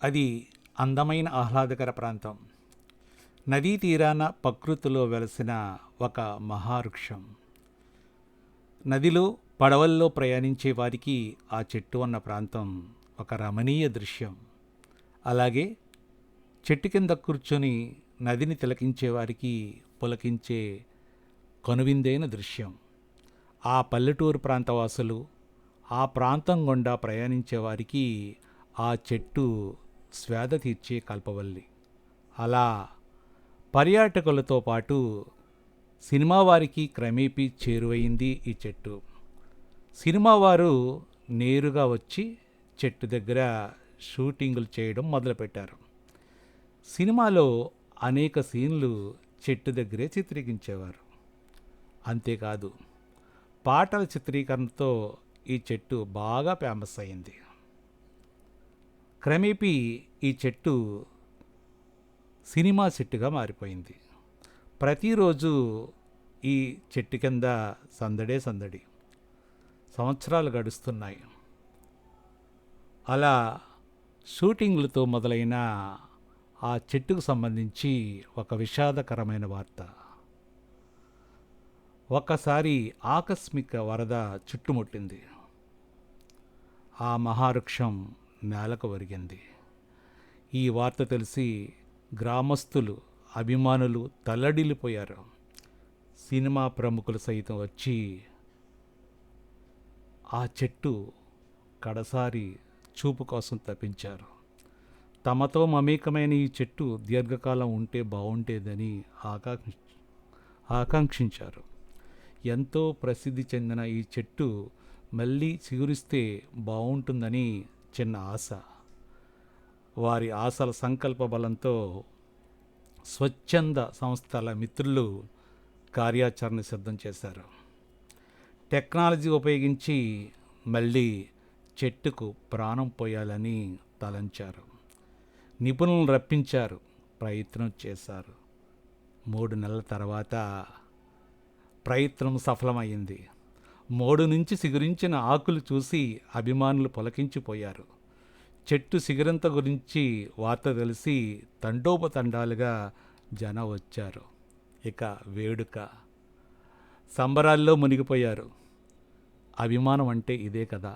అది అందమైన ఆహ్లాదకర ప్రాంతం. నదీ తీరాన ప్రకృతిలో వెలసిన ఒక మహావృక్షం. నదిలో పడవల్లో ప్రయాణించే వారికి ఆ చెట్టు ఉన్న ప్రాంతం ఒక రమణీయ దృశ్యం. అలాగే చెట్టు కింద కూర్చొని నదిని తిలకించే వారికి పులకించే కనువిందైన దృశ్యం. ఆ పల్లెటూరు ప్రాంతవాసులు ఆ ప్రాంతం గుండా ప్రయాణించే వారికి ఆ చెట్టు స్వేద తీర్చే కల్పవల్లి. అలా పర్యాటకులతో పాటు సినిమా వారికి క్రమేపీ చేరువయింది ఈ చెట్టు. సినిమా వారు నేరుగా వచ్చి చెట్టు దగ్గర షూటింగులు చేయడం మొదలుపెట్టారు. సినిమాలో అనేక సీన్లు చెట్టు దగ్గరే చిత్రీకరించేవారు. అంతేకాదు, పాటల చిత్రీకరణతో ఈ చెట్టు బాగా ఫేమస్ అయింది. క్రమేపీ ఈ చెట్టు సినిమా సెట్టుగా మారిపోయింది. ప్రతిరోజు ఈ చెట్టు కింద సందడే సందడి. సంవత్సరాలు గడుస్తున్నాయి. అలా షూటింగ్లతో మొదలైన ఆ చెట్టుకు సంబంధించి ఒక విషాదకరమైన వార్త. ఒక్కసారి ఆకస్మిక వరద చుట్టుముట్టింది. ఆ మహావృక్షం నేలకు ఒరిగింది. ఈ వార్త తెలిసి గ్రామస్తులు, అభిమానులు తల్లడిల్లిపోయారు. సినిమా ప్రముఖులు సైతం వచ్చి ఆ చెట్టు కడసారి చూపు కోసం తప్పించారు. తమతో మమేకమైన ఈ చెట్టు దీర్ఘకాలం ఉంటే బాగుండేదని ఆకాంక్షించారు. ఎంతో ప్రసిద్ధి చెందిన ఈ చెట్టు మళ్ళీ చిగురిస్తే బాగుంటుందని చిన్న ఆశ. వారి ఆశల సంకల్ప బలంతో స్వచ్ఛంద సంస్థల మిత్రులు కార్యాచరణ సిద్ధం చేశారు. టెక్నాలజీ ఉపయోగించి మళ్ళీ చెట్టుకు ప్రాణం పోయాలని తలంచారు. నిపుణులను రప్పించారు, ప్రయత్నం చేశారు. 3 నెలల తర్వాత ప్రయత్నం సఫలమైంది. మోడు నుంచి సిగురించిన ఆకులు చూసి అభిమానులు పులకించిపోయారు. చెట్టు సిగురంత గురించి వార్త తెలిసి తండోపతండాలుగా జనం వచ్చారు. ఇక వేడుక, సంబరాల్లో మునిగిపోయారు. అభిమానం అంటే ఇదే కదా.